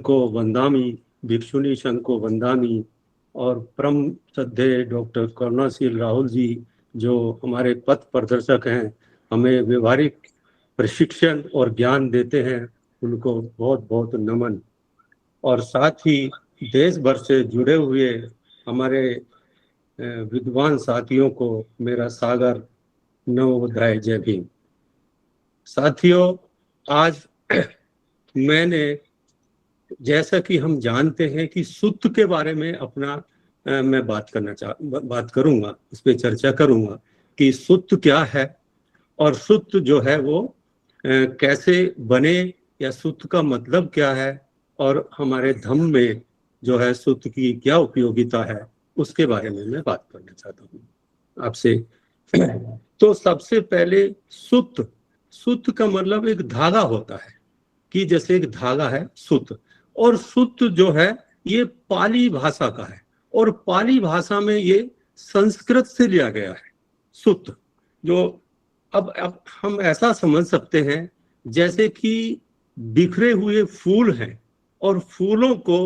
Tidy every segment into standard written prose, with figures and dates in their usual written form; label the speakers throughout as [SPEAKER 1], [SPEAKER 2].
[SPEAKER 1] को वंदामी, भिक्षुणी संघ को वंदामी, और परम श्रद्धेय डॉक्टर करुणाशील राहुल जी जो हमारे पथ प्रदर्शक हैं, हमें व्यवहारिक प्रशिक्षण और ज्ञान देते हैं, उनको बहुत बहुत नमन। और साथ ही देश भर से जुड़े हुए हमारे विद्वान साथियों को मेरा सागर नवोदय जय भीम। साथियों, आज मैंने, जैसा कि हम जानते हैं कि सुत्त के बारे में अपना मैं बात करूंगा, उस पर चर्चा करूंगा कि सुत्त क्या है और सुत्त जो है वो कैसे बने, या सुत्त का मतलब क्या है, और हमारे धम्म में जो है सुत्त की क्या उपयोगिता है, उसके बारे में मैं बात करना चाहता हूँ आपसे। तो सबसे पहले सुत्त का मतलब एक धागा होता है, कि जैसे एक धागा है सुत्त, और सुत्त जो है ये पाली भाषा का है, और पाली भाषा में ये संस्कृत से लिया गया है सुत्त। जो अब हम ऐसा समझ सकते हैं जैसे कि बिखरे हुए फूल हैं, और फूलों को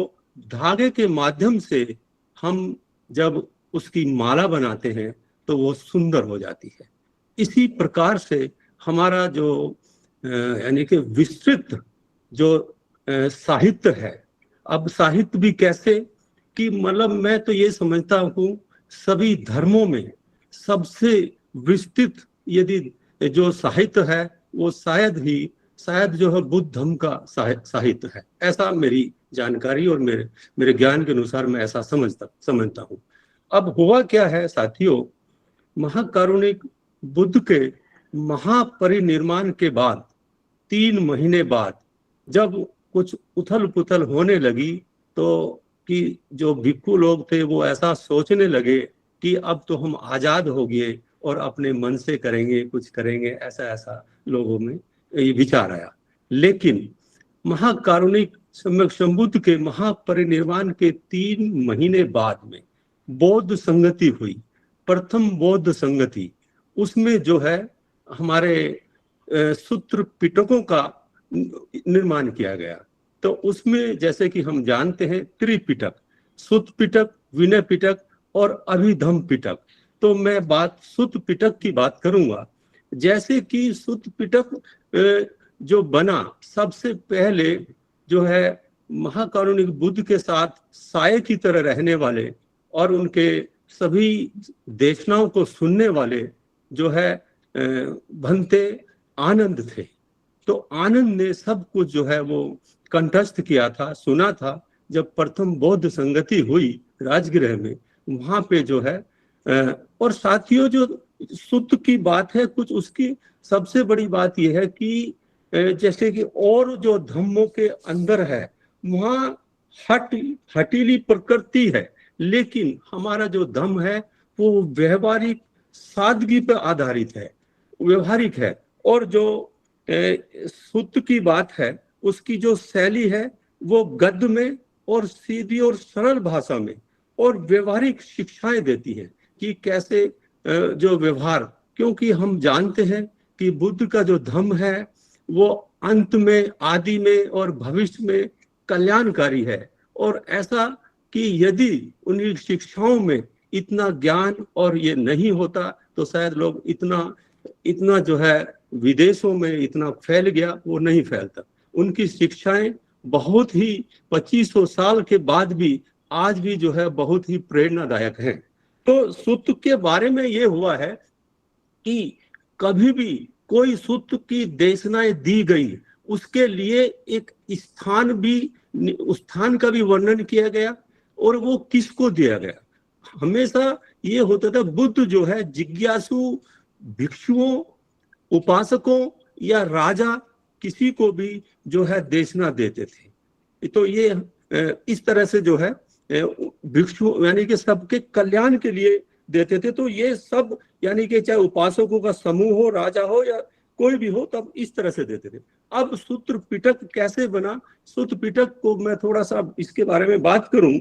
[SPEAKER 1] धागे के माध्यम से हम जब उसकी माला बनाते हैं तो वो सुंदर हो जाती है। इसी प्रकार से हमारा जो यानी कि विस्तृत जो साहित्य है, अब साहित्य भी कैसे, कि मतलब मैं तो ये समझता हूँ सभी धर्मों में सबसे विस्तृत यदि जो साहित्य है वो शायद जो है बुद्ध धर्म का साहित्य है। ऐसा मेरी जानकारी और मेरे ज्ञान के अनुसार मैं ऐसा समझता हूँ। अब हुआ क्या है साथियों, महाकारुणिक बुद्ध के महापरिनिर्वाण के बाद 3 महीने बाद जब कुछ उथल पुथल होने लगी, तो कि जो भिक्खु लोग थे वो ऐसा सोचने लगे कि अब तो हम आजाद हो गए और अपने मन से करेंगे, कुछ करेंगे, ऐसा लोगों में ये विचार आया। लेकिन महाकारुणिक सम्यक संबुद्ध के महापरिनिर्वाण के 3 महीने बाद में बौद्ध संगति हुई, प्रथम बौद्ध संगति। उसमें जो है हमारे सूत्र पिटकों का निर्माण किया गया। तो उसमें जैसे कि हम जानते हैं त्रिपिटक, सुत्त पिटक, विनय पिटक और अभिधम्म पिटक। तो मैं सुत्त पिटक की बात करूंगा। जैसे कि सुत्त पिटक जो बना, सबसे पहले जो है महाकारुणिक बुद्ध के साथ साये की तरह रहने वाले और उनके सभी देशनाओं को सुनने वाले जो है भंते आनंद थे। तो आनंद ने सब कुछ जो है वो कंठस्थ किया था, सुना था। जब प्रथम बौद्ध संगति हुई राजगृह में, वहां पे जो है और साथियों जो सुत्त की बात है, कुछ उसकी सबसे बड़ी बात यह है कि जैसे कि और जो धम्मों के अंदर है वहां हठीली प्रकृति है, लेकिन हमारा जो धम्म है वो व्यवहारिक सादगी पर आधारित है, व्यवहारिक है। और जो सुत्त की बात है उसकी जो शैली है वो गद्य में और सीधी और सरल भाषा में और व्यवहारिक शिक्षाएं देती है कि कैसे जो व्यवहार, क्योंकि हम जानते हैं कि बुद्ध का जो धम्म है वो अंत में, आदि में और भविष्य में कल्याणकारी है। और ऐसा कि यदि उन्हीं शिक्षाओं में इतना ज्ञान और ये नहीं होता तो शायद लोग इतना जो है विदेशों में इतना फैल गया, वो नहीं फैलता। उनकी शिक्षाएं बहुत ही 2500 साल के बाद भी आज भी जो है बहुत ही प्रेरणादायक हैं। तो सुत्त के बारे में ये हुआ है कि कभी भी कोई सुत्त की देशनाएं दी गई, उसके लिए एक स्थान भी, उस स्थान का भी वर्णन किया गया और वो किसको दिया गया। हमेशा ये होता था बुद्ध जो है जिज्ञासु भिक्षुओं, उपासकों या राजा किसी को भी जो है देशना देते थे। तो ये इस तरह से जो है भिक्षु यानी कि सबके कल्याण के लिए देते थे। तो ये सब यानी कि चाहे उपासकों का समूह हो, राजा हो या कोई भी हो, तब इस तरह से देते थे। अब सूत्र पिटक कैसे बना, सूत्र पिटक को मैं थोड़ा सा इसके बारे में बात करूं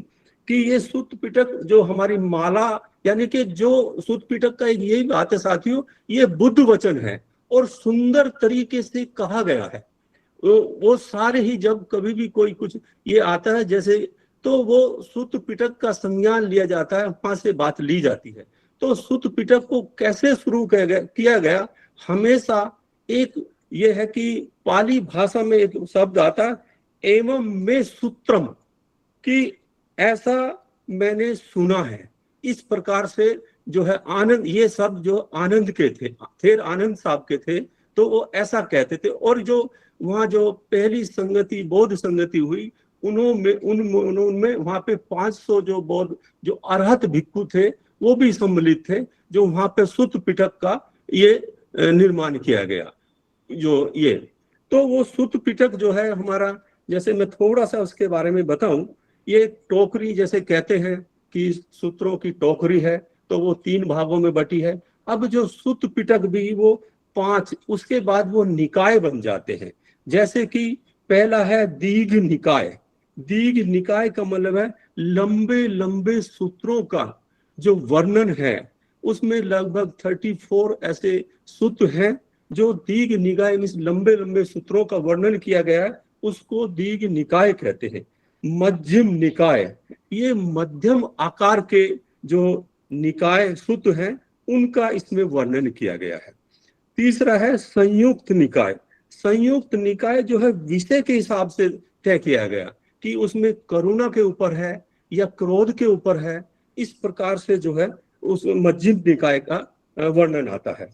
[SPEAKER 1] कि ये सूत्र पिटक जो हमारी माला, यानी कि जो सूत्र पिटक का एक यही बात है साथियों, ये बुद्ध वचन है और सुंदर तरीके से कहा गया है। वो सारे ही जब कभी भी कोई कुछ ये आता है जैसे, तो वो सुत पिटक का संज्ञान लिया जाता है, वहां से बात ली जाती है। तो सुत पिटक को कैसे शुरू किया गया, हमेशा एक ये है कि पाली भाषा में एक शब्द आता है एवं में सूत्रम, कि ऐसा मैंने सुना है। इस प्रकार से जो है आनंद, ये सब जो आनंद के थे, फिर आनंद साहब के थे, तो वो ऐसा कहते थे। और जो वहाँ जो पहली संगति बौद्ध संगति हुई, उनमें वहां पे 500 जो बौद्ध जो अरहत भिक्खु थे वो भी सम्मिलित थे, जो वहां पे सुत पिटक का ये निर्माण किया गया। जो ये तो वो सुत पिटक जो है हमारा, जैसे मैं थोड़ा सा उसके बारे में बताऊं, ये टोकरी जैसे कहते हैं कि सूत्रों की टोकरी है, तो वो 3 भागों में बटी है। अब जो सुत पिटक भी वो 5, उसके बाद वो निकाय बन जाते हैं। जैसे कि पहला है दीघ निकाय। दीघ निकाय का मतलब है लंबे लंबे सूत्रों का जो वर्णन है, उसमें लगभग 34 ऐसे सूत्र हैं जो दीघ निकाय में लंबे लंबे सूत्रों का वर्णन किया गया है, उसको दीघ निकाय कहते हैं। मध्यम निकाय, ये मध्यम आकार के जो निकाय सूत्र हैं उनका इसमें वर्णन किया गया है। तीसरा है संयुक्त निकाय। संयुक्त निकाय जो है विषय के हिसाब से तय किया गया कि उसमें करुणा के ऊपर है या क्रोध के ऊपर है, इस प्रकार से जो है उस मध्यम निकाय का वर्णन आता है।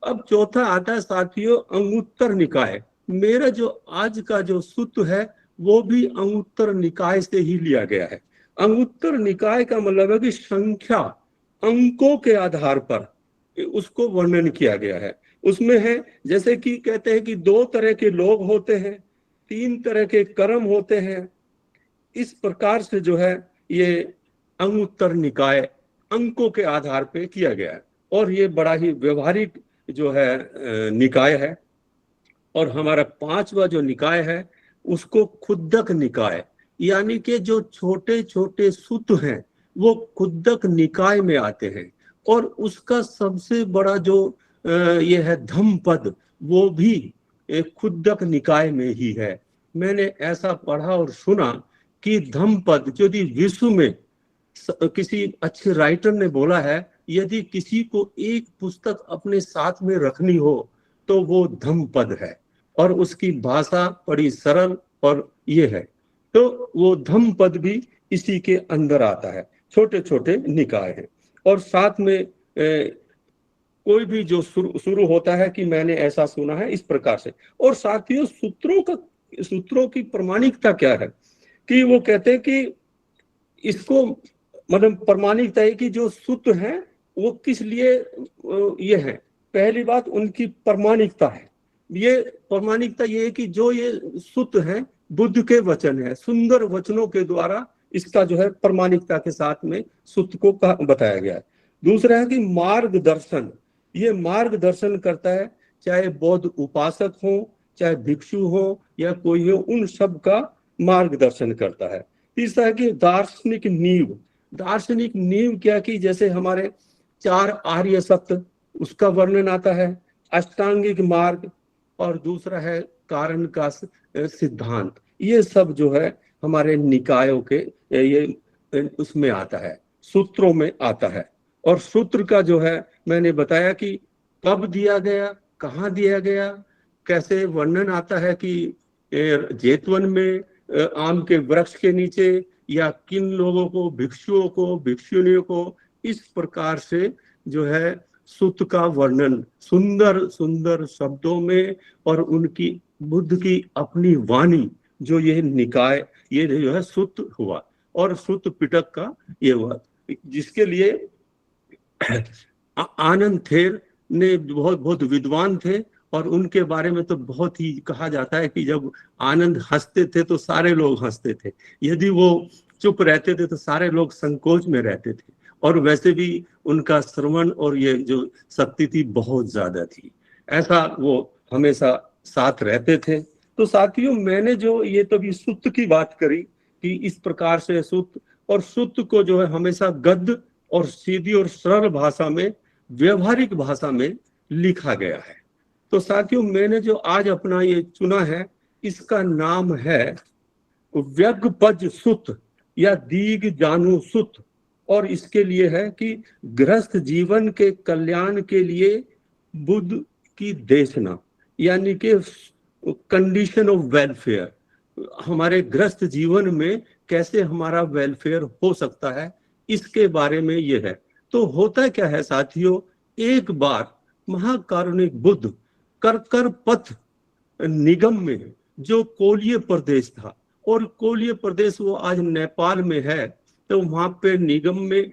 [SPEAKER 1] अब चौथा आता है साथियों अंगुत्तर निकाय। मेरा जो आज का जो सूत्र है वो भी अंगुत्तर निकाय से ही लिया गया है। अंगुत्तर निकाय का मतलब है कि संख्या, अंकों के आधार पर उसको वर्णन किया गया है। उसमें है जैसे कि कहते हैं कि 2 तरह के लोग होते हैं, 3 तरह के कर्म होते हैं। इस प्रकार से जो है ये अंगुत्तर निकाय अंकों के आधार पे किया गया है, और ये बड़ा ही व्यवहारिक जो है निकाय है। और हमारा 5वां जो निकाय है उसको खुद्दक निकाय, यानी कि जो छोटे छोटे सूत्र हैं वो खुद्दक निकाय में आते हैं। और उसका सबसे बड़ा जो ये है धम्मपद, वो भी खुद्दक निकाय में ही है। मैंने ऐसा पढ़ा और सुना कि धम्मपद यदि विश्व में किसी अच्छे राइटर ने बोला है, यदि किसी को एक पुस्तक अपने साथ में रखनी हो तो वो धम्मपद है, और उसकी भाषा बड़ी सरल और ये है। तो वो धम्मपद भी इसी के अंदर आता है। छोटे छोटे निकाय हैं, और साथ में कोई भी जो शुरू होता है कि मैंने ऐसा सुना है, इस प्रकार से। और साथियों सूत्रों की प्रामाणिकता क्या है, कि वो कहते हैं कि इसको मतलब प्रामाणिकता है कि जो सूत्र हैं वो किस लिए ये है। पहली बात उनकी प्रामाणिकता है। ये प्रामाणिकता ये है कि जो ये सूत्र हैं बुद्ध के वचन है, सुंदर वचनों के द्वारा इसका जो है प्रामाणिकता के साथ में सूत्र को बताया गया है। दूसरा है कि मार्गदर्शन, ये मार्गदर्शन करता है, चाहे बौद्ध उपासक हो, चाहे भिक्षु हो या कोई हो, उन सब का मार्गदर्शन करता है। तीसरा है कि दार्शनिक नींव। दार्शनिक नींव क्या, कि जैसे हमारे 4 आर्य सत्य उसका वर्णन आता है, अष्टांगिक मार्ग, और दूसरा है कारण का सिद्धांत। ये सब जो है हमारे निकायों के ये उसमें आता है, सूत्रों में आता है। और सूत्र का जो है मैंने बताया कि कब दिया गया, कहाँ दिया गया, कैसे वर्णन आता है कि जेतवन में आम के वृक्ष के नीचे, या किन लोगों को, भिक्षुओं को, भिक्षुणियों को, इस प्रकार से जो है सूत्र का वर्णन सुंदर सुंदर शब्दों में, और उनकी बुद्ध की अपनी वाणी, जो ये निकाय ये जो है सूत्र हुआ, और सूत्र पिटक का ये हुआ, जिसके लिए आनंद थेर ने बहुत विद्वान थे, और उनके बारे में तो बहुत ही कहा जाता है कि जब आनंद हंसते थे तो सारे लोग हंसते थे, यदि वो चुप रहते थे तो सारे लोग संकोच में रहते थे। और वैसे भी उनका श्रवण और ये जो शक्ति थी बहुत ज्यादा थी, ऐसा वो हमेशा साथ रहते थे। तो साथियों मैंने जो ये तो भी सूत्र की बात करी कि इस प्रकार से सूत्र, और सूत्र को जो है हमेशा गद्य और सीधी और सरल भाषा में, व्यवहारिक भाषा में लिखा गया है। तो साथियों मैंने जो आज अपना ये चुना है, इसका नाम है व्यगपज सुत या दीग जानु सुत, और इसके लिए है कि गृहस्थ जीवन के कल्याण के लिए बुद्ध की देशना, यानी कि कंडीशन ऑफ वेलफेयर, हमारे गृहस्थ जीवन में कैसे हमारा वेलफेयर हो सकता है, इसके बारे में ये है। तो होता क्या है साथियों, एक बार महाकारुणिक बुद्ध करकर पथ निगम में, जो कोलीय प्रदेश था, और कोलीय प्रदेश वो आज नेपाल में है, तो वहां पे निगम में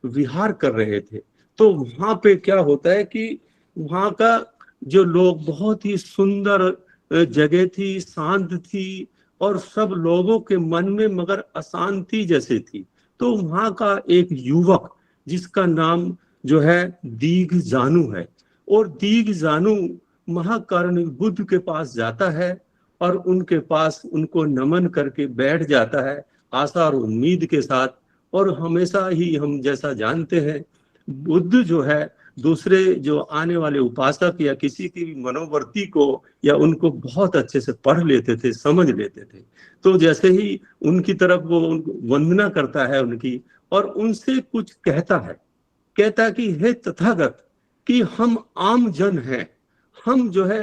[SPEAKER 1] विहार कर रहे थे। तो वहां पे क्या होता है कि वहां का जो लोग, बहुत ही सुंदर जगह थी, शांत थी, और सब लोगों के मन में मगर अशांति जैसे थी। तो वहां का एक युवक जिसका नाम जो है दीग जानू है, और दीग जानू महाकारुणिक बुद्ध के पास जाता है और उनके पास उनको नमन करके बैठ जाता है, आशा और उम्मीद के साथ। और हमेशा ही हम जैसा जानते हैं, बुद्ध जो है दूसरे जो आने वाले उपासक या किसी की भी मनोवृत्ति को या उनको बहुत अच्छे से पढ़ लेते थे, समझ लेते थे। तो जैसे ही उनकी तरफ वो वंदना करता है उनकी, और उनसे कुछ कहता कि हे तथागत, कि हम आम जन हैं, हम जो है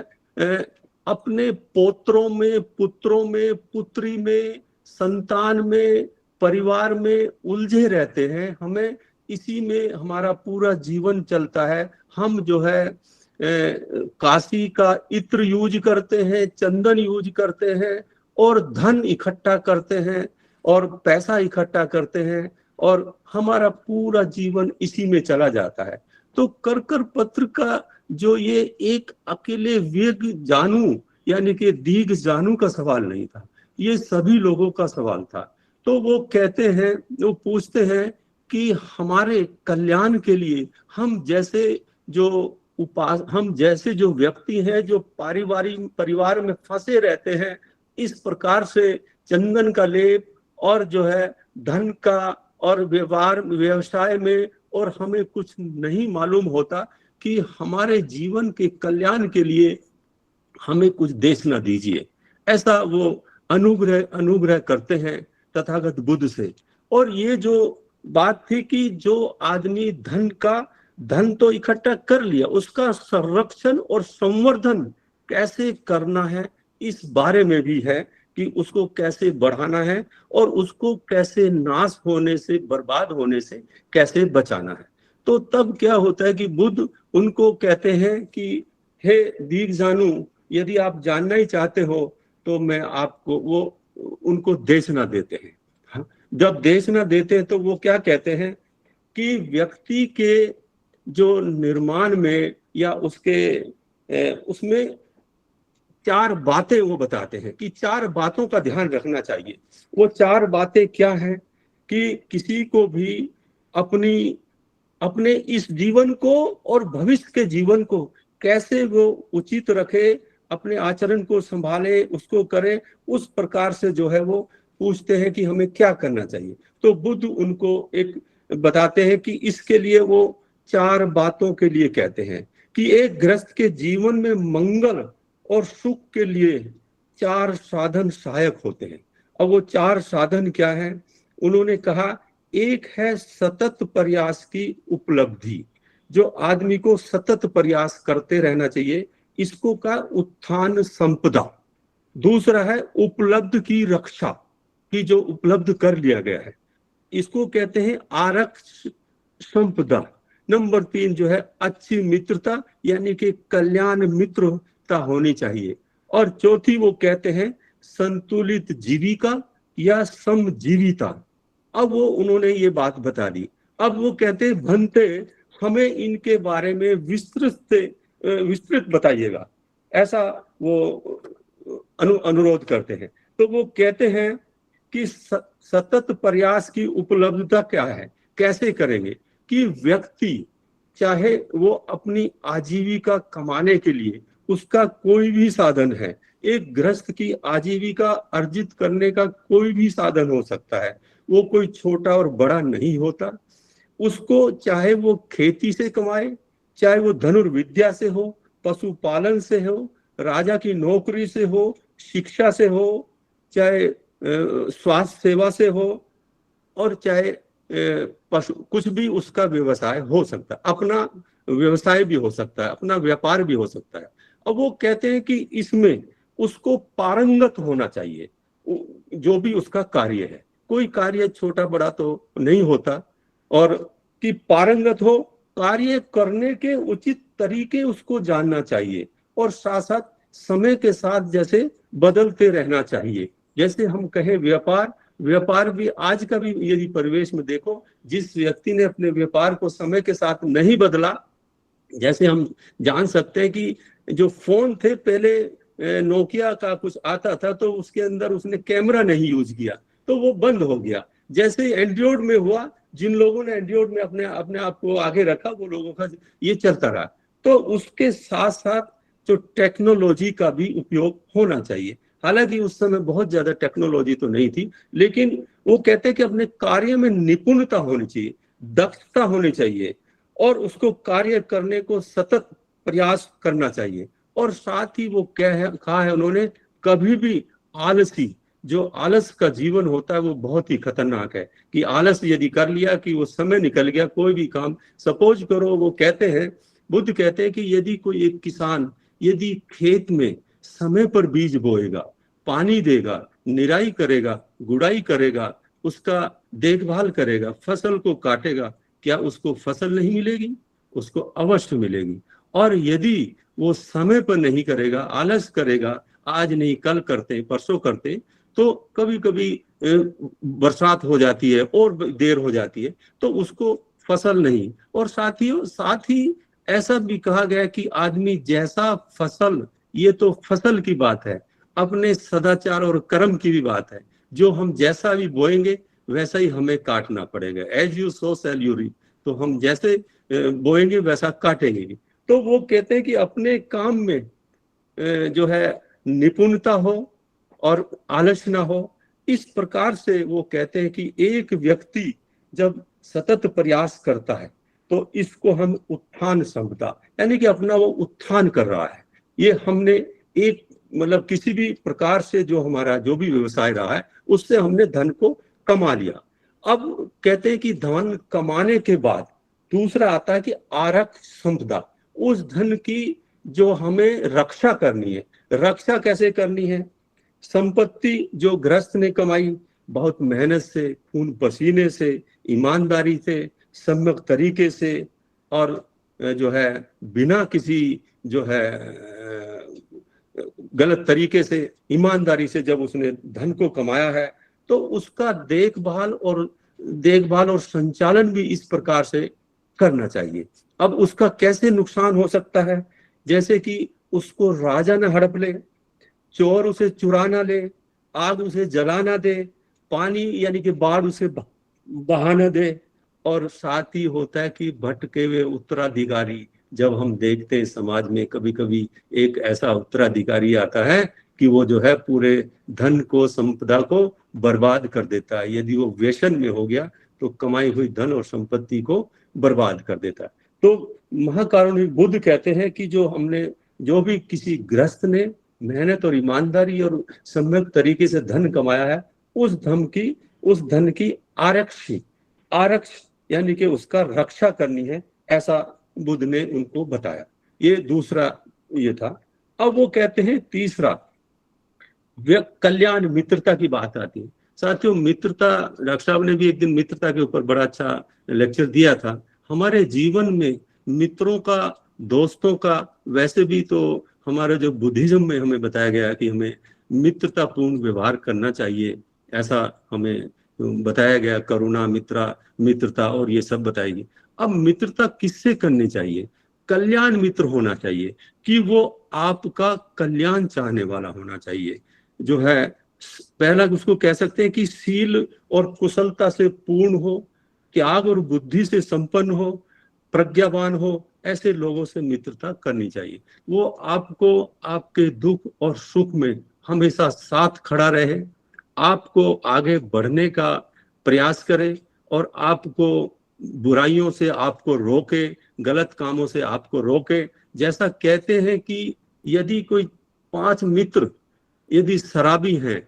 [SPEAKER 1] अपने पोत्रों में, पुत्रों में, पुत्री में, संतान में, परिवार में उलझे रहते हैं, हमें इसी में हमारा पूरा जीवन चलता है। हम जो है काशी का इत्र यूज करते हैं, चंदन यूज करते हैं, और धन इकट्ठा करते हैं, और पैसा इकट्ठा करते हैं, और हमारा पूरा जीवन इसी में चला जाता है। तो करकर पत्र का जो ये एक अकेले वेग जानू यानी कि दीग जानू का सवाल नहीं था, ये सभी लोगों का सवाल था। तो वो कहते हैं, वो पूछते हैं कि हमारे कल्याण के लिए हम जैसे जो व्यक्ति हैं, जो परिवार में फंसे रहते हैं, इस प्रकार से चंदन का लेप और जो है धन का और व्यवसाय में, और हमें कुछ नहीं मालूम होता कि हमारे जीवन के कल्याण के लिए हमें कुछ देश न दीजिए। ऐसा वो अनुग्रह करते हैं तथागत बुद्ध से। और ये जो बात थी कि जो आदमी धन तो इकट्ठा कर लिया, उसका संरक्षण और संवर्धन कैसे करना है, इस बारे में भी है कि उसको कैसे बढ़ाना है और उसको कैसे नाश होने से, बर्बाद होने से कैसे बचाना है। तो तब क्या होता है कि बुद्ध उनको कहते हैं कि हे दीग जानू, यदि आप जानना ही चाहते हो तो मैं आपको, वो उनको देशना देते हैं। हाँ? जब देशना देते हैं तो वो क्या कहते हैं कि व्यक्ति के जो निर्माण में या उसमें 4 बातें वो बताते हैं कि 4 बातों का ध्यान रखना चाहिए। वो 4 बातें क्या हैं कि किसी को भी अपने इस जीवन को और भविष्य के जीवन को कैसे वो उचित रखे, अपने आचरण को संभाले, उसको करे, उस प्रकार से जो है वो पूछते हैं कि हमें क्या करना चाहिए। तो बुद्ध उनको एक बताते हैं कि इसके लिए वो 4 बातों के लिए कहते हैं कि एक गृहस्थ के जीवन में मंगल और सुख के लिए 4 साधन सहायक होते हैं। अब वो 4 साधन क्या है? उन्होंने कहा, एक है सतत प्रयास की उपलब्धि, जो आदमी को सतत प्रयास करते रहना चाहिए, इसको का उत्थान संपदा। दूसरा है उपलब्ध की रक्षा, की जो उपलब्ध कर लिया गया है, इसको कहते हैं आरक्ष संपदा। नंबर 3 जो है अच्छी मित्रता, यानी कि कल्याण मित्रता होनी चाहिए। और चौथी वो कहते हैं संतुलित जीविका या समजीविता। अब वो उन्होंने ये बात बता दी। अब वो कहते हैं भंते, हमें इनके बारे में विस्तृत बताइएगा, ऐसा वो अनुरोध करते हैं। तो वो कहते हैं कि सतत प्रयास की उपलब्धता क्या है, कैसे करेंगे कि व्यक्ति चाहे वो अपनी आजीविका कमाने के लिए उसका कोई भी साधन है, एक गृहस्थ की आजीविका अर्जित करने का कोई भी साधन हो सकता है, वो कोई छोटा और बड़ा नहीं होता। उसको चाहे वो खेती से कमाए, चाहे वो धनुर्विद्या से हो, पशुपालन से हो, राजा की नौकरी से हो, शिक्षा से हो, चाहे स्वास्थ्य सेवा से हो, और चाहे पशु, कुछ भी उसका व्यवसाय हो सकता है, अपना व्यवसाय भी हो सकता है, अपना व्यापार भी हो सकता है। अब वो कहते हैं कि इसमें उसको पारंगत होना चाहिए, जो भी उसका कार्य है। कोई कार्य छोटा बड़ा तो नहीं होता, और कि पारंगत हो, कार्य करने के उचित तरीके उसको जानना चाहिए, और साथ साथ समय के साथ जैसे बदलते रहना चाहिए। जैसे हम कहें व्यापार, व्यापार भी आज का भी यदि परिवेश में देखो, जिस व्यक्ति ने अपने व्यापार को समय के साथ नहीं बदला, जैसे हम जान सकते हैं कि जो फोन थे पहले नोकिया का कुछ आता था, तो उसके अंदर उसने कैमरा नहीं यूज किया तो वो बंद हो गया। जैसे एंड्रॉइड में हुआ, जिन लोगों ने एंड्रॉइड में अपने अपने आप को आगे रखा, वो लोगों का ये चलता रहा। तो उसके साथ साथ जो टेक्नोलॉजी का भी उपयोग होना चाहिए। हालांकि उस समय बहुत ज्यादा टेक्नोलॉजी तो नहीं थी, लेकिन वो कहते हैं कि अपने कार्य में निपुणता होनी चाहिए, दक्षता होनी चाहिए, और उसको कार्य करने को सतत प्रयास करना चाहिए। और साथ ही वो कहा है उन्होंने, कभी भी आलसी, जो आलस का जीवन होता है वो बहुत ही खतरनाक है। कि आलस यदि कर लिया कि वो समय निकल गया, कोई भी काम, सपोज करो, वो कहते हैं, बुद्ध कहते हैं कि यदि कोई एक किसान यदि खेत में समय पर बीज बोएगा, पानी देगा, निराई करेगा, गुड़ाई करेगा, उसका देखभाल करेगा, फसल को काटेगा, क्या उसको फसल नहीं मिलेगी? उसको अवश्य मिलेगी। और यदि वो समय पर नहीं करेगा, आलस करेगा, आज नहीं कल करते, परसों करते, तो कभी कभी बरसात हो जाती है और देर हो जाती है, तो उसको फसल नहीं। और साथ ही ऐसा भी कहा गया कि आदमी जैसा फसल, ये तो फसल की बात है, अपने सदाचार और कर्म की भी बात है। जो हम जैसा भी बोएंगे वैसा ही हमें काटना पड़ेगा। As you sow shall you reap. तो हम जैसे बोएंगे वैसा काटेंगे। तो वो कहते हैं कि अपने काम में जो है निपुणता हो और आलस ना हो। इस प्रकार से वो कहते हैं कि एक व्यक्ति जब सतत प्रयास करता है तो इसको हम उत्थान समझता, यानी कि अपना वो उत्थान कर रहा है। ये हमने एक मतलब किसी भी प्रकार से जो हमारा जो भी व्यवसाय रहा है उससे हमने धन को कमा लिया। अब कहते हैं कि धन कमाने के बाद दूसरा आता है कि आरक्ष संपदा, उस धन की जो हमें रक्षा करनी है। रक्षा कैसे करनी है? संपत्ति जो गृहस्थ ने कमाई, बहुत मेहनत से, खून पसीने से, ईमानदारी से, सम्यक तरीके से, और जो है बिना किसी जो है गलत तरीके से, ईमानदारी से जब उसने धन को कमाया है, तो उसका देखभाल और संचालन भी इस प्रकार से करना चाहिए। अब उसका कैसे नुकसान हो सकता है? जैसे कि उसको राजा न हड़प ले, चोर उसे चुरा ना ले, आग उसे जला ना दे, पानी यानी कि बाढ़ उसे बहा न दे। और साथ ही होता है कि भटके हुए उत्तराधिकारी, जब हम देखते हैं समाज में कभी कभी एक ऐसा उत्तराधिकारी आता है कि वो जो है पूरे धन को, संपदा को बर्बाद कर देता है। यदि वो व्यसन में हो गया तो कमाई हुई धन और संपत्ति को बर्बाद कर देता है। तो महाकारुणिक बुद्ध कहते हैं कि जो भी किसी गृहस्थ ने मेहनत और ईमानदारी और सम्यक तरीके से धन कमाया है, उस धन की आरक्ष यानी कि उसका रक्षा करनी है, ऐसा बुद्ध ने उनको बताया। ये दूसरा ये था। अब वो कहते हैं तीसरा कल्याण, मित्रता की बात आती है। साथियों, मित्रता, डॉक्टर साहब ने भी एक दिन मित्रता के ऊपर बड़ा अच्छा लेक्चर दिया था। हमारे जीवन में मित्रों का, दोस्तों का, वैसे भी तो हमारे जो बुद्धिज्म में हमें बताया गया कि हमें मित्रतापूर्ण व्यवहार करना चाहिए, ऐसा हमें बताया गया। करुणा, मित्रता और ये सब बताएगी। अब मित्रता किससे करनी चाहिए? कल्याण मित्र होना चाहिए, कि वो आपका कल्याण चाहने वाला होना चाहिए। जो है पहला उसको कह सकते हैं कि शील और कुशलता से पूर्ण हो, त्याग और बुद्धि से संपन्न हो, प्रज्ञावान हो, ऐसे लोगों से मित्रता करनी चाहिए। वो आपको आपके दुख और सुख में हमेशा साथ खड़ा रहे, आपको आगे बढ़ने का प्रयास करे, और आपको बुराइयों से आपको रोके, गलत कामों से आपको रोके। जैसा कहते हैं कि यदि कोई 5 मित्र यदि शराबी हैं,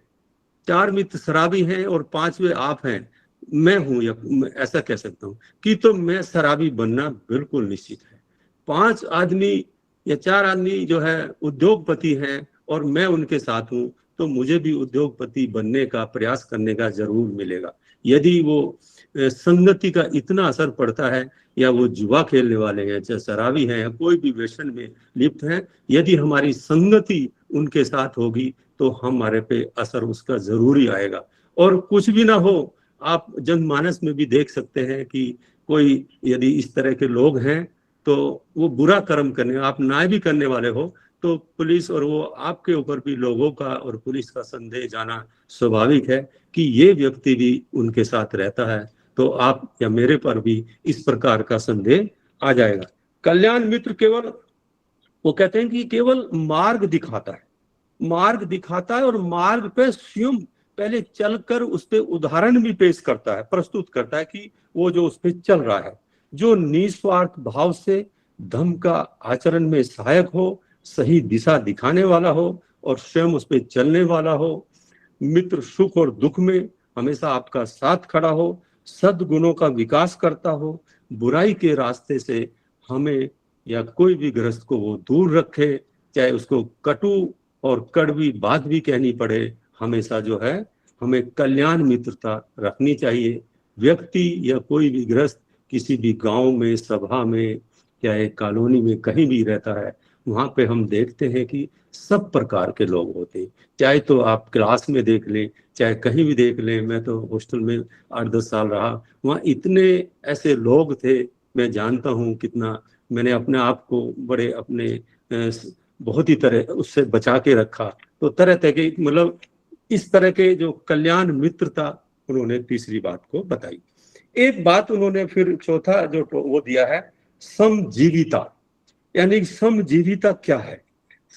[SPEAKER 1] 4 मित्र शराबी हैं और 5वें आप हैं, मैं हूं, या मैं ऐसा कह सकता हूं कि तो मैं शराबी बनना बिल्कुल निश्चित है। 5 आदमी या 4 आदमी जो है उद्योगपति हैं और मैं उनके साथ हूं, तो मुझे भी उद्योगपति बनने का प्रयास करने का जरूर मिलेगा। यदि वो संगति का इतना असर पड़ता है, या वो जुआ खेलने वाले हैं, चाहे शराबी हैं, या कोई भी व्यसन में लिप्त हैं, यदि हमारी संगति उनके साथ होगी तो हमारे पे असर उसका जरूरी आएगा। और कुछ भी ना हो, आप जनमानस में भी देख सकते हैं कि कोई यदि इस तरह के लोग हैं तो वो बुरा कर्म करने, आप न्याय भी करने वाले हो, तो पुलिस और वो आपके ऊपर भी लोगों का और पुलिस का संदेह जाना स्वाभाविक है कि ये व्यक्ति भी उनके साथ रहता है, तो आप या मेरे पर भी इस प्रकार का संदेह आ जाएगा। कल्याण मित्र केवल, वो कहते हैं कि केवल मार्ग दिखाता है, मार्ग दिखाता है और मार्ग पे स्वयं पहले चलकर उस पे उदाहरण भी पेश करता है, प्रस्तुत करता है कि वो जो उस पे चल रहा है, जो निस्वार्थ भाव से धर्म का आचरण में सहायक हो, सही दिशा दिखाने वाला हो और स्वयं उस पे चलने वाला हो। मित्र सुख और दुख में हमेशा आपका साथ खड़ा हो, सद्गुणों का विकास करता हो, बुराई के रास्ते से हमें या कोई भी ग्रस्त को वो दूर रखे, चाहे उसको कटु और कड़वी बात भी कहनी पड़े, हमेशा जो है हमें कल्याण मित्रता रखनी चाहिए। व्यक्ति या कोई भी ग्रस्त किसी भी गांव में, सभा में, चाहे कॉलोनी में कहीं भी रहता है, वहां पे हम देखते हैं कि सब प्रकार के लोग होते हैं। चाहे तो आप क्लास में देख लें, चाहे कहीं भी देख लें, मैं तो हॉस्टल में 8-10 साल रहा, वहाँ इतने ऐसे लोग थे, मैं जानता हूँ कितना मैंने अपने आप को बड़े अपने बहुत ही तरह उससे बचा के रखा। तो तरह तरह के मतलब इस तरह के जो कल्याण मित्रता उन्होंने तीसरी बात को बताई। एक बात उन्होंने फिर चौथा जो वो दिया है, समजीविता। यानी समजीविता क्या है?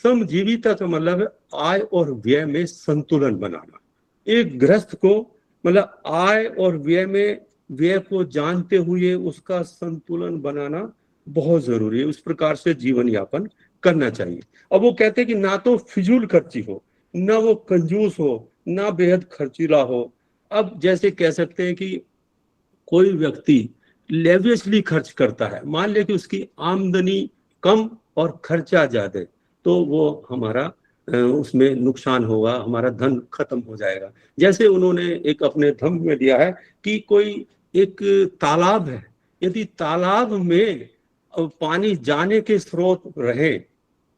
[SPEAKER 1] समजीविता का मतलब है आय और व्यय में संतुलन बनाना। एक गृहस्थ को मतलब आय और व्यय में, व्यय को जानते हुए उसका संतुलन बनाना बहुत जरूरी है, उस प्रकार से जीवन यापन करना चाहिए। अब वो कहते हैं कि ना तो फिजूल खर्ची हो, ना वो कंजूस हो, ना बेहद खर्चीला हो। अब जैसे कह सकते हैं कि कोई व्यक्ति लेवियसली खर्च करता है, मान ले कि उसकी आमदनी कम और खर्चा ज्यादा, तो वो हमारा उसमें नुकसान होगा, हमारा धन खत्म हो जाएगा। जैसे उन्होंने एक अपने धम्म में दिया है कि कोई एक तालाब है, यदि तालाब में पानी जाने के स्रोत रहे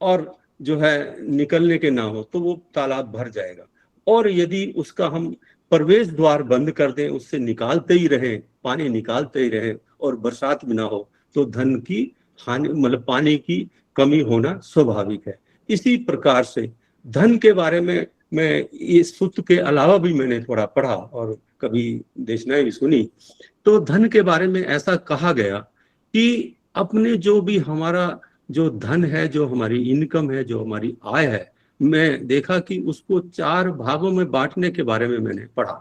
[SPEAKER 1] और जो है निकलने के ना हो, तो वो तालाब भर जाएगा। और यदि उसका हम प्रवेश द्वार बंद कर दें, उससे निकालते ही रहें, पानी निकालते ही रहें और बरसात भी ना हो, तो धन की हानि मतलब पानी की कमी होना स्वाभाविक है। इसी प्रकार से धन के बारे में मैं ये सूत्र के अलावा भी मैंने थोड़ा पढ़ा और कभी देशनाएं भी सुनी। तो धन के बारे में ऐसा कहा गया कि अपने जो भी हमारा जो धन है, जो हमारी इनकम है, जो हमारी आय है, मैं देखा कि उसको 4 भागों में बांटने के बारे में मैंने पढ़ा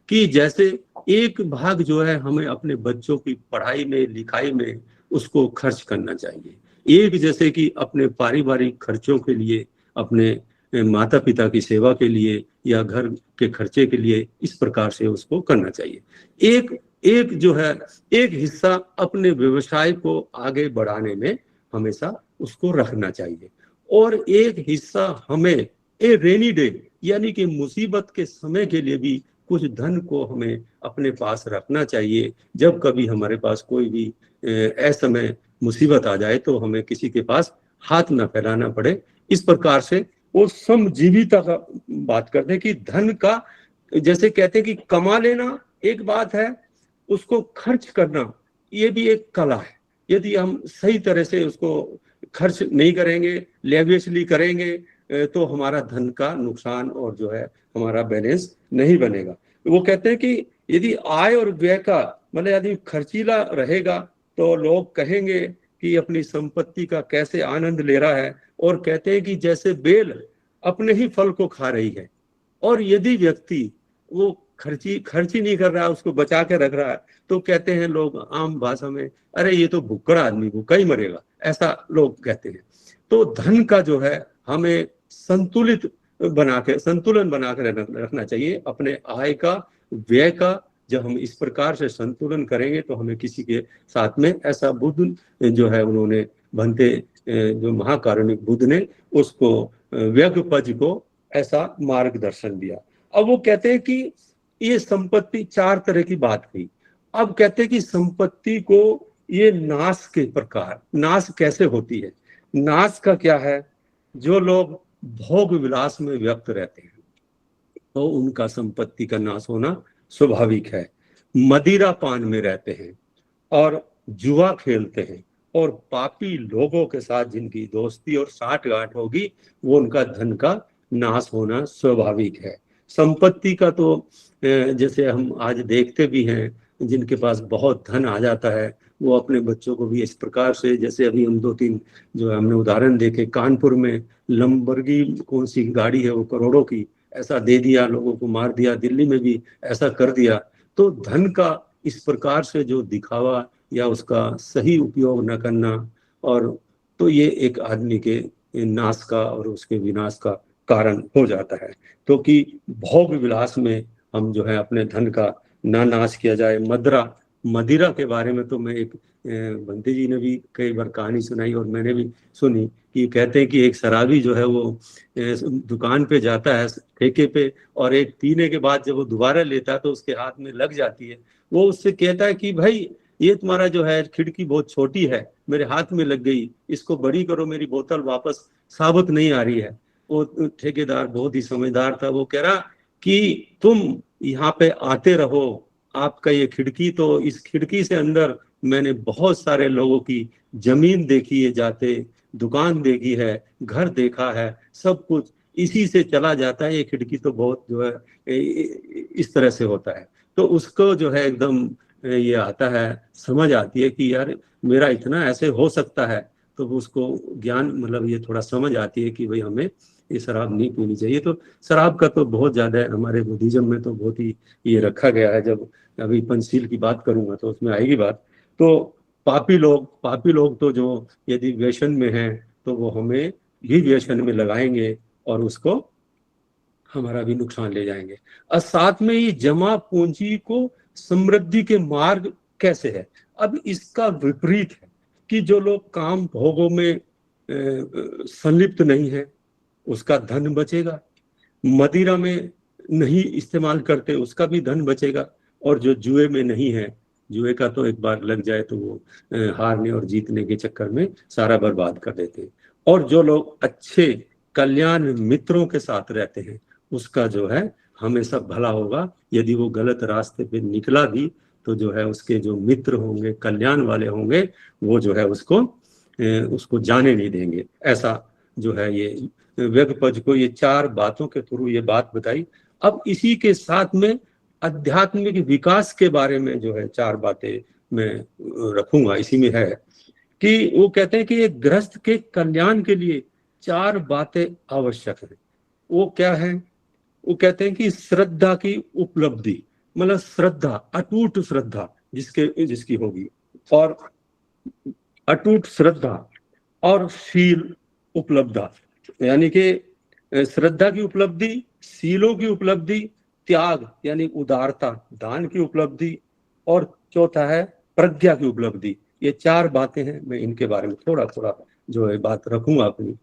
[SPEAKER 1] कि जैसे एक भाग जो है हमें अपने बच्चों की पढ़ाई में, लिखाई में उसको खर्च करना चाहिए। एक जैसे कि अपने पारिवारिक खर्चों के लिए, अपने माता पिता की सेवा के लिए या घर के खर्चे के लिए, इस प्रकार से उसको करना चाहिए। एक एक जो है एक हिस्सा अपने व्यवसाय को आगे बढ़ाने में हमेशा उसको रखना चाहिए, और एक हिस्सा हमें ए रेनी डे यानी कि मुसीबत के समय के लिए भी कुछ धन को हमें अपने पास रखना चाहिए। जब कभी हमारे पास कोई भी असमय मुसीबत आ जाए तो हमें किसी के पास हाथ ना फैलाना पड़े। इस प्रकार से वो समजीविता का बात करते हैं कि धन का, जैसे कहते हैं कि कमा लेना एक बात है, उसको खर्च करना ये भी एक कला है। यदि हम सही तरह से उसको खर्च नहीं करेंगे, लेवियसली करेंगे, तो हमारा धन का नुकसान और जो है हमारा बैलेंस नहीं बनेगा। वो कहते हैं कि यदि आय और व्यय का मतलब यदि खर्चीला रहेगा तो लोग कहेंगे कि अपनी संपत्ति का कैसे आनंद ले रहा है, और कहते हैं कि जैसे बेल अपने ही फल को खा रही है। और यदि व्यक्ति वो खर्ची नहीं कर रहा है, उसको बचा के रख रहा है, तो कहते हैं लोग आम भाषा में, अरे ये तो भुक्कड़ आदमी, भूखा ही मरेगा, ऐसा लोग कहते हैं। तो धन का जो है हमें संतुलित बना के, संतुलन बना के रखना चाहिए अपने आय का, व्यय का। जब हम इस प्रकार से संतुलन करेंगे तो हमें किसी के साथ में, ऐसा बुद्ध जो है उन्होंने भंते जो महाकारुणिक बुद्ध ने उसको व्यगपज को ऐसा मार्गदर्शन दिया। अब वो कहते हैं कि ये संपत्ति, चार तरह की बात हुई। अब कहते हैं कि संपत्ति को ये नाश के प्रकार, नाश कैसे होती है, नाश का क्या है, जो लोग भोग विलास में व्यक्त रहते हैं तो उनका संपत्ति का नाश होना स्वाभाविक है। मदिरा पान में रहते हैं और जुआ खेलते हैं और पापी लोगों के साथ जिनकी दोस्ती और साठगांठ होगी, वो उनका धन का नाश होना स्वाभाविक है। संपत्ति का तो जैसे हम आज देखते भी हैं, जिनके पास बहुत धन आ जाता है वो अपने बच्चों को भी इस प्रकार से, जैसे अभी हम 2-3 जो हमने उदाहरण देखे, कानपुर में लंबरगी कौन सी गाड़ी है वो करोड़ों की, ऐसा दे दिया, लोगों को मार दिया। दिल्ली में भी ऐसा कर दिया। तो धन का इस प्रकार से जो दिखावा या उसका सही उपयोग न करना, और तो ये एक आदमी के नाश का और उसके विनाश का कारण हो जाता है। तो कि भोग विलास में हम जो है अपने धन का ना नाश किया जाए। मदिरा के बारे में तो मैं एक बंते जी ने भी कई बार कहानी सुनाई और मैंने भी सुनी कि कहते हैं कि एक शराबी जो है वो दुकान पे जाता है ठेके पे, और एक पीने के बाद जब वो दोबारा लेता है तो उसके हाथ में लग जाती है। वो उससे कहता है कि भाई ये तुम्हारा जो है खिड़की बहुत छोटी है, मेरे हाथ में लग गई, इसको बड़ी करो, मेरी बोतल वापस साबुत नहीं आ रही है। वो ठेकेदार बहुत ही समझदार था, वो कह रहा कि तुम यहाँ पे आते रहो, आपका ये खिड़की, तो इस खिड़की से अंदर मैंने बहुत सारे लोगों की जमीन देखी है जाते, दुकान देखी है, घर देखा है, सब कुछ इसी से चला जाता है। ये खिड़की तो बहुत जो है इस तरह से होता है। तो उसको जो है एकदम ये आता है, समझ आती है कि यार मेरा इतना ऐसे हो सकता है। तो उसको ज्ञान, मतलब ये थोड़ा समझ आती है कि भाई हमें ये शराब नहीं पीनी चाहिए। तो शराब का तो बहुत ज्यादा है, हमारे बुद्धिज्म में तो बहुत ही ये रखा गया है। जब अभी पंचशील की बात करूंगा तो उसमें आएगी बात। तो पापी लोग तो जो यदि व्यसन में हैं तो वो हमें भी व्यसन में लगाएंगे और उसको हमारा भी नुकसान ले जाएंगे। और साथ में ये जमा पूंजी को समृद्धि के मार्ग कैसे है। अब इसका विपरीत है कि जो लोग काम भोगों में संलिप्त नहीं है उसका धन बचेगा, मदिरा में नहीं इस्तेमाल करते उसका भी धन बचेगा, और जो जुए में नहीं है, जुए का तो एक बार लग जाए तो वो हारने और जीतने के चक्कर में सारा बर्बाद कर देते हैं। और जो लोग अच्छे कल्याण मित्रों के साथ रहते हैं उसका जो है हमेशा भला होगा। यदि वो गलत रास्ते पे निकला भी तो जो है उसके जो मित्र होंगे, कल्याण वाले होंगे, वो जो है उसको जाने नहीं देंगे। ऐसा जो है ये व्यगपज को ये 4 बातों के थ्रू ये बात बताई। अब इसी के साथ में आध्यात्मिक विकास के बारे में जो है 4 बातें मैं रखूंगा। इसी में है कि वो कहते हैं कि एक गृहस्थ के कल्याण के लिए 4 बातें आवश्यक है। वो क्या है? वो कहते हैं कि श्रद्धा की उपलब्धि, मतलब श्रद्धा, अटूट श्रद्धा जिसकी होगी, और अटूट श्रद्धा और शील उपलब्धा, यानी कि श्रद्धा की उपलब्धि, शीलों की उपलब्धि, त्याग यानी उदारता, दान की उपलब्धि, और चौथा है प्रज्ञा की उपलब्धि। ये 4 बातें हैं। मैं इनके बारे में थोड़ा थोड़ा जो है बात रखूंगा अपनी।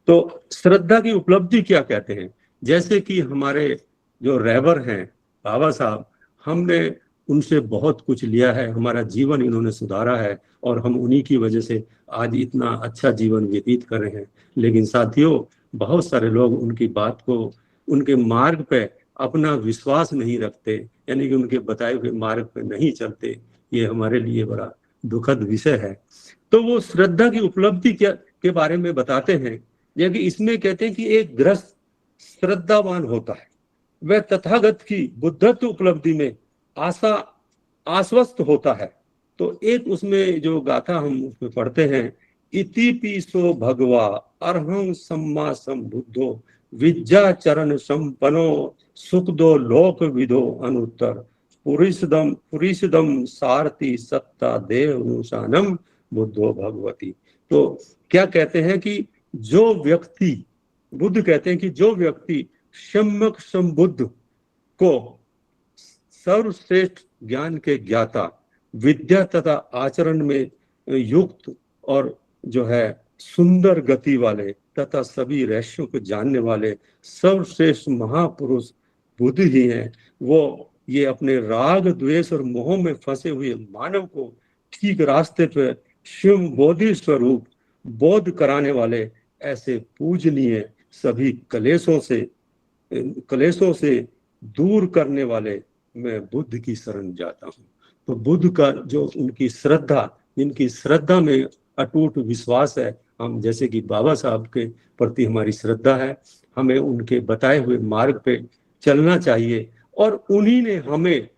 [SPEAKER 1] तो श्रद्धा की उपलब्धि क्या कहते हैं? जैसे कि हमारे जो रहबर हैं बाबा साहब, हमने उनसे बहुत कुछ लिया है, हमारा जीवन इन्होंने सुधारा है और हम उन्हीं की वजह से आज इतना अच्छा जीवन व्यतीत कर रहे हैं। लेकिन साथियों, बहुत सारे लोग उनकी बात को, उनके मार्ग पे अपना विश्वास नहीं रखते, यानी कि उनके बताए हुए मार्ग पे नहीं चलते। ये हमारे लिए बड़ा दुखद विषय है। तो वो श्रद्धा की उपलब्धि क्या के बारे में बताते हैं, जबकि इसमें कहते हैं कि एक गृहस्थ श्रद्धावान होता है, वह तथागत की बुद्धत्व उपलब्धि में आश्वस्त होता है। तो एक उसमें जो गाथा हम उसमें पढ़ते हैं, इति पीसो भगवा अरहं सम्मा संबुद्धो विद्या चरण संपनो सुख दो लोक विदो अनुत्तर पुरिसदम सारथी सत्ता देव बुद्धो भगवती। तो क्या कहते हैं कि जो व्यक्ति बुद्ध कहते हैं कि जो व्यक्ति सम्यक संबुद्ध को सर्वश्रेष्ठ ज्ञान के ज्ञाता, विद्या तथा आचरण में युक्त और जो है सुंदर गति वाले तथा सभी रहस्यों को जानने वाले सर्वश्रेष्ठ महापुरुष बुद्ध ही हैं। वो ये अपने राग द्वेष और मोह में फंसे हुए मानव को ठीक रास्ते पर शिव बोधि स्वरूप बोध कराने वाले ऐसे पूजनीय सभी कलेशों से दूर करने वाले मैं बुद्ध की शरण जाता हूँ। तो बुद्ध का जो उनकी श्रद्धा, जिनकी श्रद्धा में अटूट विश्वास है, हम जैसे कि बाबा साहब के प्रति हमारी श्रद्धा है, हमें उनके बताए हुए मार्ग पे चलना चाहिए। और उन्हीं ने हमें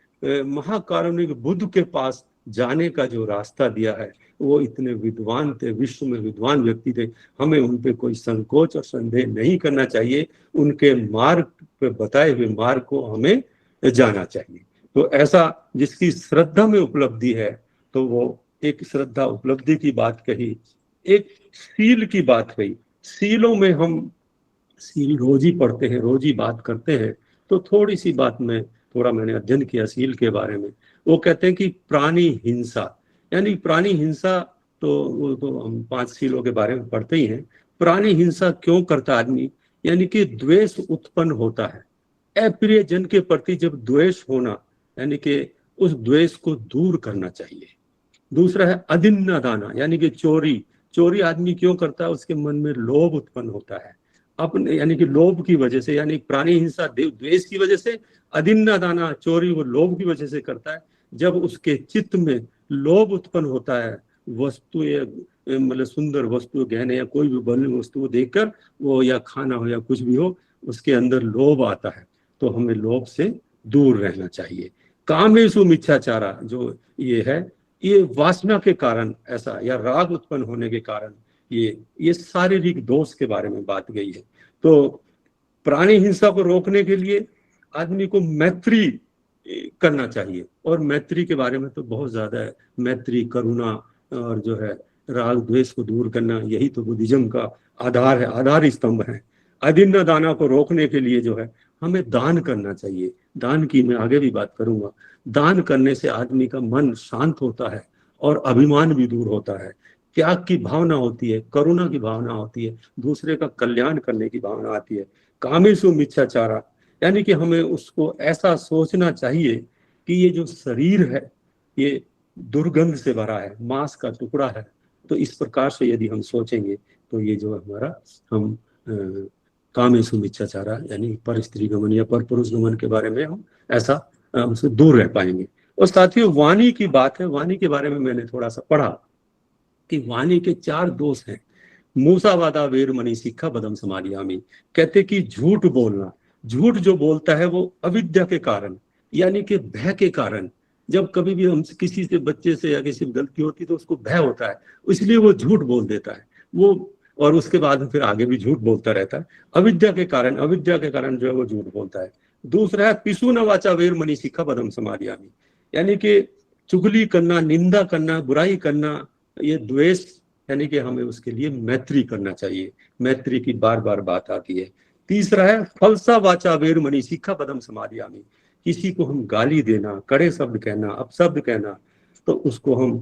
[SPEAKER 1] महाकारुणिक बुद्ध के पास जाने का जो रास्ता दिया है, वो इतने विद्वान थे, विश्व में विद्वान व्यक्ति थे, हमें उन पे कोई संकोच और संदेह नहीं करना चाहिए। उनके मार्ग पे बताए हुए मार्ग को हमें जाना चाहिए। तो ऐसा जिसकी श्रद्धा में उपलब्धि है, तो वो एक श्रद्धा उपलब्धि की बात कही, एक सील की बात कही। सीलों में हम सील रोज ही पढ़ते हैं, रोज ही बात करते हैं, तो थोड़ी सी बात में मैंने अध्ययन किया सील के बारे में। वो कहते हैं कि प्राणी हिंसा, यानी प्राणी हिंसा, तो वो तो हम 5 सीलों के बारे में पढ़ते ही हैं। प्राणी हिंसा क्यों करता आदमी, यानी कि द्वेष उत्पन्न होता है। अप्रिय जन के प्रति जब द्वेष होना, यानी कि उस द्वेष को दूर करना चाहिए। दूसरा है अदिन्ना दाना, यानी कि चोरी आदमी क्यों करता है, उसके मन में लोभ उत्पन्न होता है अपने, यानी कि लोभ की वजह से, यानी प्राणी हिंसा द्वेष की वजह से, अदिन्ना दाना चोरी वो लोभ की वजह से करता है। जब उसके चित्त में लोभ उत्पन्न होता है, वस्तु मतलब सुंदर वस्तु, गहने या कोई भी बनी वस्तु देखकर वो, या खाना हो या कुछ भी हो, उसके अंदर लोभ आता है, तो हमें लोभ से दूर रहना चाहिए। कामेषु मिथ्याचारा जो ये है, ये वासना के कारण ऐसा, या राग उत्पन्न होने के कारण ये शारीरिक दोष के बारे में बात गई है। तो प्राणी हिंसा को रोकने के लिए आदमी को मैत्री करना चाहिए, और मैत्री के बारे में तो बहुत ज्यादा है। मैत्री, करुणा और जो है राग द्वेष को दूर करना, यही तो बुद्धिज्म का आधार है, आधार स्तंभ है। अदिन्न दाना को रोकने के लिए जो है हमें दान करना चाहिए। दान की मैं आगे भी बात करूंगा। दान करने से आदमी का मन शांत होता है और अभिमान भी दूर होता है। त्याग की भावना होती है, करुणा की भावना होती है, दूसरे का कल्याण करने की भावना आती है। कामेषु मिथ्याचारा, यानी कि हमें उसको ऐसा सोचना चाहिए कि ये जो शरीर है ये दुर्गंध से भरा है, मांस का टुकड़ा है। तो इस प्रकार से यदि हम सोचेंगे तो ये जो हमारा हम कामेषु मिथ्याचारा, यानी पर स्त्री गमन या पर पुरुष गमन के बारे में हम ऐसा हमसे दूर रह पाएंगे। और साथियों, वाणी की बात है। वाणी के बारे में मैंने थोड़ा सा पढ़ा कि वाणी के 4 दोष हैं। मूसावादा वीर मणि सिक्खा बदम समाधियामी, कहते कि झूठ बोलना, झूठ जो बोलता है वो अविद्या के कारण, यानी कि भय के कारण। जब कभी भी हम किसी से, बच्चे से या किसी से गलती होती तो उसको भय होता है, इसलिए वो झूठ बोल देता है वो, और उसके बाद फिर आगे भी झूठ बोलता रहता है। अविद्या के कारण जो है वो झूठ बोलता है। दूसरा है पिसु न वाचा वीर मणि सिक्खा बदम समाधियामी, यानी कि चुगली करना, निंदा करना, बुराई करना, ये द्वेष, यानी कि हमें उसके लिए मैत्री करना चाहिए। मैत्री की बार बार बात आती है। तीसरा है फलसा वाचा वीर मणि सिक्खा पदम समाधियामी, किसी को हम गाली देना, कड़े शब्द कहना, अपशब्द कहना, तो उसको हम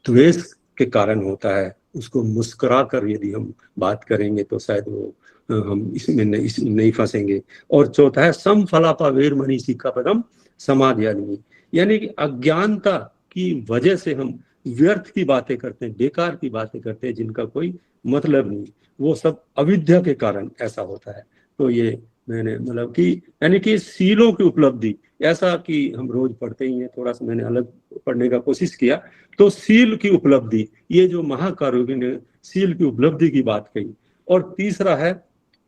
[SPEAKER 1] द्वेष के कारण होता है। उसको मुस्कुरा कर यदि हम बात करेंगे तो शायद वो हम इसमें नहीं फंसेंगे। और चौथा है सम फलापा वीर मणि सिक्खा पदम समाधियामी, यानी कि अज्ञानता की वजह से हम व्यर्थ की बातें करते हैं, बेकार की बातें करते हैं, जिनका कोई मतलब नहीं, वो सब अविद्या के कारण ऐसा होता है। तो ये मैंने मतलब कि, यानी कि सीलों की उपलब्धि, ऐसा कि हम रोज पढ़ते ही हैं, थोड़ा सा मैंने अलग पढ़ने का कोशिश किया। तो सील की उपलब्धि, ये जो महाकारुण्य ने सील की उपलब्धि की बात कही। और तीसरा है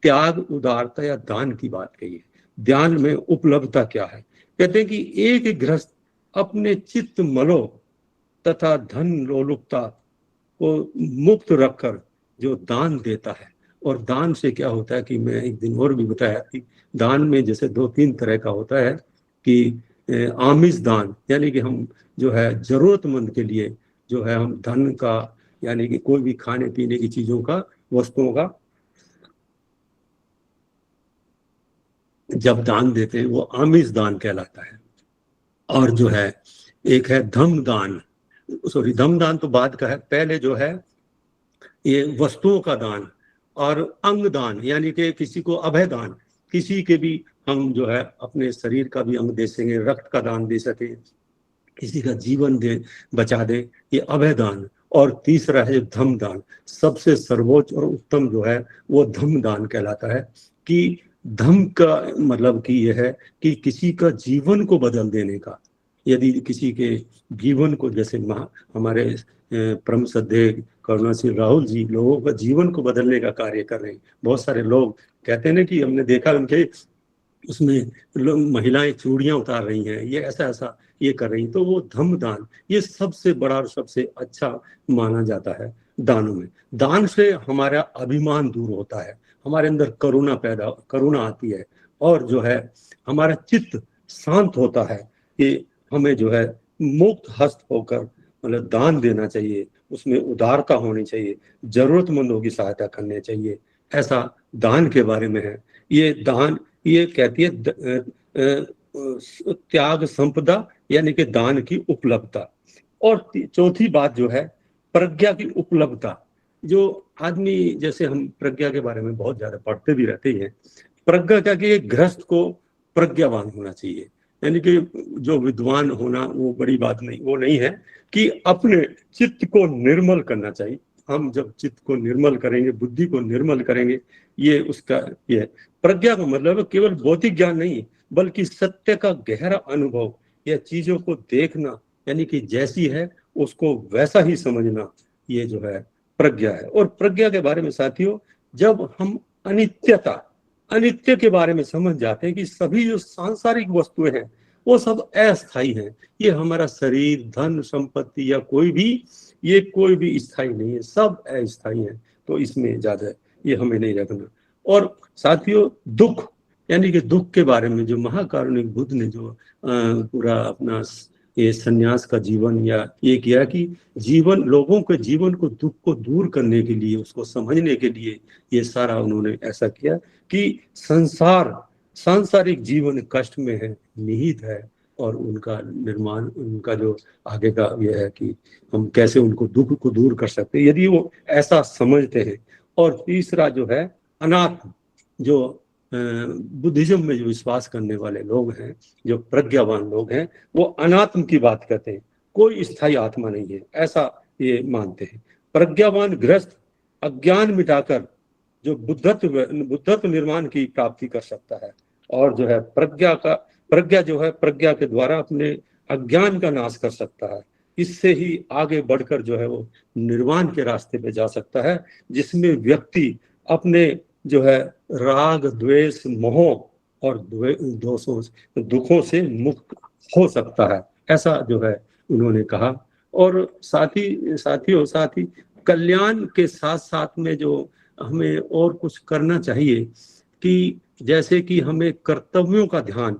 [SPEAKER 1] त्याग, उदारता या दान की बात कही है। ध्यान में उपलब्धता क्या है, कहते हैं कि एक गृहस्थ अपने चित्त मलो तथा धन लोलुपता को मुक्त रखकर जो दान देता है, और दान से क्या होता है कि मैं एक दिन और भी बताया कि दान में जैसे 2-3 तरह का होता है कि आमिष दान, यानी कि हम जो है जरूरतमंद के लिए जो है हम धन का, यानी कि कोई भी खाने पीने की चीजों का, वस्तुओं का जब दान देते हैं वो आमिष दान कहलाता है। और जो है एक है धम दान, सॉरी धम दान तो बाद का है, पहले जो है ये वस्तुओं का दान और अंग दान, यानी कि किसी को अभय दान, किसी के भी हम जो है अपने शरीर का भी अंग दे सकेंगे, रक्त का दान दे सके, किसी का जीवन दे बचा दे, ये अभय दान। और तीसरा है धम दान, सबसे सर्वोच्च और उत्तम जो है वो धम दान कहलाता है। कि धम का मतलब कि यह है कि किसी का जीवन को बदल देने का, यदि किसी के जीवन को, जैसे हमारे परम श्रद्धेय करुणासिल राहुल जी लोगों का जीवन को बदलने का कार्य कर रहे हैं। बहुत सारे लोग कहते हैं ना कि हमने देखा उनके उसमें लोग महिलाएं चूड़ियां उतार रही हैं, ये ऐसा ऐसा ये कर रही हैं, तो वो धम दान ये सबसे बड़ा और सबसे अच्छा माना जाता है दानों में। दान से हमारा अभिमान दूर होता है, हमारे अंदर करुणा आती है, और जो है हमारा चित्त शांत होता है कि हमें जो है मुक्त हस्त होकर मतलब दान देना चाहिए, उसमें उदारता होनी चाहिए, जरूरतमंदों की सहायता करनी चाहिए। ऐसा दान के बारे में है। ये दान ये कहती है त्याग संपदा, यानी कि दान की उपलब्धता। और चौथी बात जो है प्रज्ञा की उपलब्धता। जो आदमी, जैसे हम प्रज्ञा के बारे में बहुत ज्यादा पढ़ते भी रहते हैं, प्रज्ञा क्या कि गृहस्थ को प्रज्ञावान होना चाहिए, यानी कि जो विद्वान होना वो बड़ी बात नहीं, वो नहीं है, कि अपने चित्त को निर्मल करना चाहिए। हम जब चित्त को निर्मल करेंगे, बुद्धि को निर्मल करेंगे, ये उसका ये प्रज्ञा का मतलब केवल भौतिक ज्ञान नहीं, बल्कि सत्य का गहरा अनुभव, या चीजों को देखना, यानी कि जैसी है उसको वैसा ही समझना, ये जो है प्रज्ञा है। और प्रज्ञा के बारे में साथियों, जब हम अनित्य के बारे में समझ जाते हैं कि सभी जो सांसारिक वस्तुएं हैं वो सब अस्थायी हैं, ये हमारा शरीर, धन संपत्ति या कोई भी स्थायी नहीं है, सब अस्थायी है, तो इसमें ज्यादा ये हमें नहीं रखना। और साथियों दुख, यानी कि दुख के बारे में जो महाकारुणिक बुद्ध ने जो पूरा अपना ये सन्यास का जीवन या ये किया कि लोगों के जीवन को, दुख को दूर करने के लिए, उसको समझने के लिए ये सारा उन्होंने ऐसा किया कि सांसारिक जीवन कष्ट में है, निहित है, और उनका निर्माण, उनका जो आगे का यह है कि हम कैसे उनको दुख को दूर कर सकते हैं, यदि वो ऐसा समझते हैं। और तीसरा जो है अनात्म, जो बुद्धिज्म में जो विश्वास करने वाले लोग हैं, जो प्रज्ञावान लोग हैं, वो अनात्म की बात करते हैं, कोई स्थायी आत्मा नहीं है, ऐसा ये मानते हैं। प्रज्ञावान गृहस्थ अज्ञान मिटाकर जो बुद्धत्व निर्माण की प्राप्ति कर सकता है, और जो है प्रज्ञा जो है प्रज्ञा के द्वारा अपने अज्ञान का नाश कर सकता है। इससे ही आगे बढ़कर जो है वो निर्वाण के रास्ते पे जा सकता है, जिसमें व्यक्ति अपने जो है राग द्वेष मोह और दुखों से मुक्त हो सकता है, ऐसा जो है उन्होंने कहा। और साथ ही कल्याण के साथ साथ में जो हमें और कुछ करना चाहिए, कि जैसे कि हमें कर्तव्यों का ध्यान,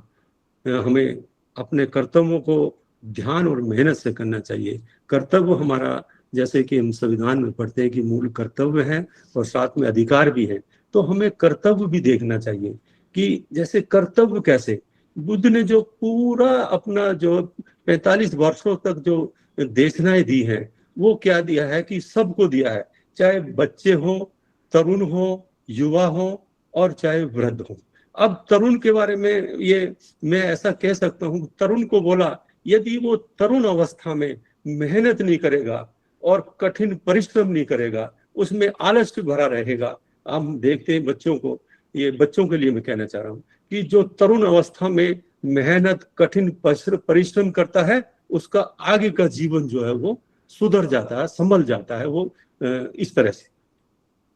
[SPEAKER 1] हमें अपने कर्तव्यों को ध्यान और मेहनत से करना चाहिए। कर्तव्य हमारा, जैसे कि हम संविधान में पढ़ते हैं कि मूल कर्तव्य है और साथ में अधिकार भी है, तो हमें कर्तव्य भी देखना चाहिए। कि जैसे कर्तव्य कैसे, बुद्ध ने जो पूरा अपना जो 45 वर्षों तक जो देशनाएं दी हैं, वो क्या दिया है कि सबको दिया है, चाहे बच्चे हो, तरुण हो, युवा हो, और चाहे वृद्ध हो। अब तरुण के बारे में ये मैं ऐसा कह सकता हूँ, तरुण को बोला यदि वो तरुण अवस्था में मेहनत नहीं करेगा और कठिन परिश्रम नहीं करेगा, उसमें आलस्य भरा रहेगा। हम देखते हैं बच्चों को, ये बच्चों के लिए मैं कहना चाह रहा हूँ कि जो तरुण अवस्था में मेहनत कठिन परिश्रम करता है, उसका आगे का जीवन जो है वो सुधर जाता है, संभल जाता है, वो इस तरह से।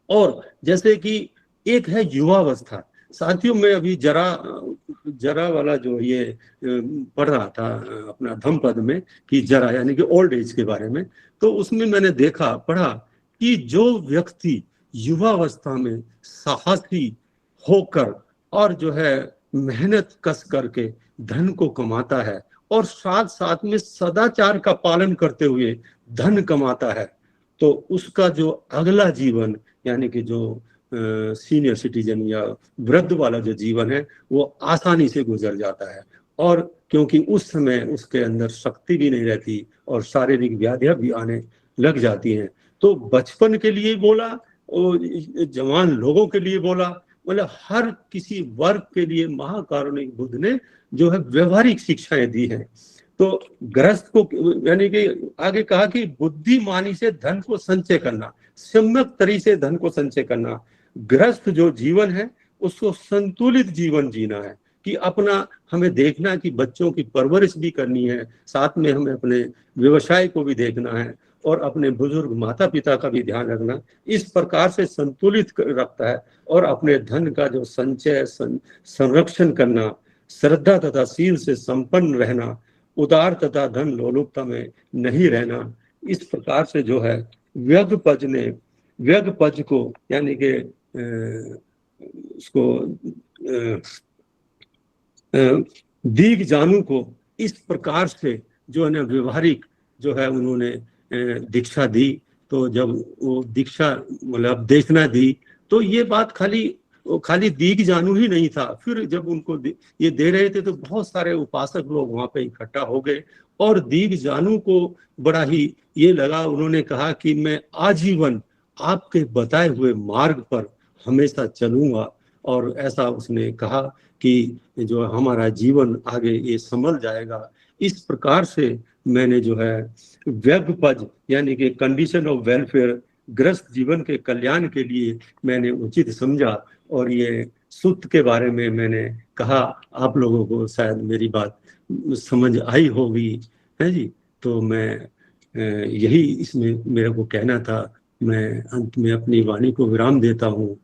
[SPEAKER 1] और जैसे कि एक है युवावस्था। साथियों में अभी जरा वाला जो ये पढ़ रहा था अपना धम्मपद में, कि जरा यानी कि ओल्ड एज के बारे में, तो उसमें मैंने पढ़ा कि जो व्यक्ति युवावस्था में साहसी होकर और जो है मेहनत कस करके धन को कमाता है, और साथ साथ में सदाचार का पालन करते हुए धन कमाता है, तो उसका जो अगला जीवन, यानी कि जो सीनियर सिटीजन या वृद्ध वाला जो जीवन है वो आसानी से गुजर जाता है। और क्योंकि उस समय उसके अंदर शक्ति भी नहीं रहती और शारीरिक व्याधियां भी आने लग जाती हैं। तो बचपन के लिए बोला और जवान लोगों के लिए बोला, मतलब हर किसी वर्ग के लिए महाकारुणिक बुद्ध ने जो है व्यवहारिक शिक्षाएं दी हैं। तो गृहस्थ को यानी कि आगे कहा कि बुद्धिमानी से धन को संचय करना, सम्यक तरीके से धन को संचय करना। गृहस्थ जो जीवन है उसको संतुलित जीवन जीना है कि अपना हमें देखना है कि बच्चों की परवरिश भी करनी है, साथ में हमें अपने व्यवसाय को भी देखना है और अपने बुजुर्ग माता पिता का भी ध्यान रखना। इस प्रकार से संतुलित रखता है और अपने धन का जो संचय संरक्षण करना, श्रद्धा तथा शील से संपन्न रहना, उदार तथा धन लोलुपता में नहीं रहना। इस प्रकार से जो है व्यगपज ने व्यगपज को यानी कि उसको दीग जानू को इस प्रकार से जो है ना व्यवहारिक जो है उन्होंने दीक्षा दी। तो जब वो दीक्षा मतलब देखना दी तो ये बात खाली दीग जानू ही नहीं था। फिर जब उनको ये दे रहे थे तो बहुत सारे उपासक लोग वहां पे इकट्ठा हो गए और दीग जानू को बड़ा ही ये लगा। उन्होंने कहा कि मैं आजीवन आपके बताए हुए मार्ग पर हमेशा चलूंगा। और ऐसा उसने कहा कि जो हमारा जीवन आगे ये संभल जाएगा। इस प्रकार से मैंने जो है व्यगपज यानी कि कंडीशन ऑफ वेलफेयर, ग्रस्त जीवन के कल्याण के लिए मैंने उचित समझा। और ये सुत के बारे में मैंने कहा, आप लोगों को शायद मेरी बात समझ आई होगी, है जी। तो मैं यही इसमें मेरे को कहना था। मैं अंत में अपनी वाणी को विराम देता हूँ।